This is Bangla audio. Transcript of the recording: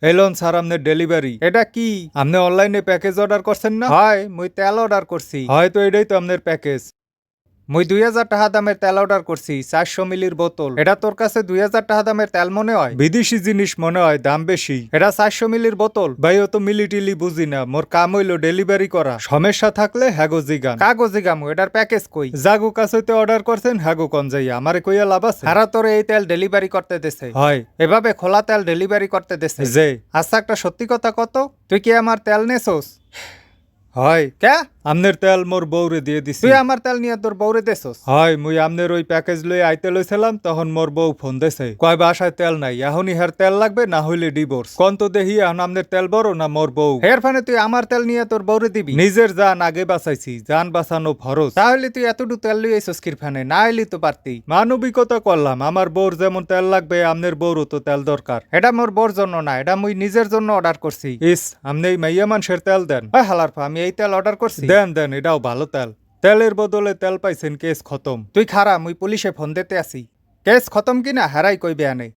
এলন স্যার আপনার ডেলিভারি এটা কি আপনি অনলাইনে প্যাকেজ অর্ডার করছেন না হয় মুই তেল অর্ডার করছি হয়তো এটাই তো আপনার প্যাকেজ মুই 2000 টাকা দামের তেল অর্ডার করছি 400 মিলির বোতল এটা তোর কাছে 2000 টাকা দামের তেল মনে হয় বিদেশি জিনিস মনে হয় দাম বেশি এটা 400 মিলির বোতল ভাই ও তো মিলি টিলি বুঝি না মোর কাম হইলো ডেলিভারি করা সমস্যা থাকলে হ্যাগো জিগান কাগো জিগামু এটার প্যাকেজ কই জাগু কাছে অর্ডার করছেন হ্যাগো কোন যাইয়া আমারে কইয়া লাভ আছে হারা তোরে এই তেল ডেলিভারি করতে দেছে হয় এভাবে খোলা তেল ডেলিভারি করতে দেছে যে আচ্ছা একটা সত্যি কথা কত তুই কি আমার তেল নেছোস হয় কে আমনের তেল মোর বউরে দিয়ে দিছি তুই আমার তেল নিয়ে তোর বউরে দেছস হয় মুই আমনের ওই প্যাকেজ লই আইতে লইছিলাম তখন মোর বউ ফোন দেছে কয় বাসায় তেল নাই এখনই হের তেল লাগবে না হইলে ডিভোর্স কোন তো দেখি এখন আমনের তেল বড় না মোর বউ হের ফানে তুই আমার তেল নিয়ে তোর বউরে দিবি নিজের জান আগে বাঁচাইছি জান বাঁচানো ফরজ তাহলে তুই এতটু তেল লই আইছস কির ফানে না আইলি তো পারতি মানবিকতা করলাম আমার বউর যেমন তেল লাগবে আমনের বউরও তো তেল দরকার এটা মোর বউর জন্য না এটা মুই নিজের জন্য অর্ডার করছি ইস আমনে এই মাইয়া মানুষের তেল দেন হালার পা আমি এই তেল অর্ডার করছি দেন এটাও ভালো তেল তেলের বদলে তেল পাইছেন কেস খতম তুই খারা মুই পুলিশে ফোন দিতে আসি কেস খতম কিনা হারাই কইবে আনে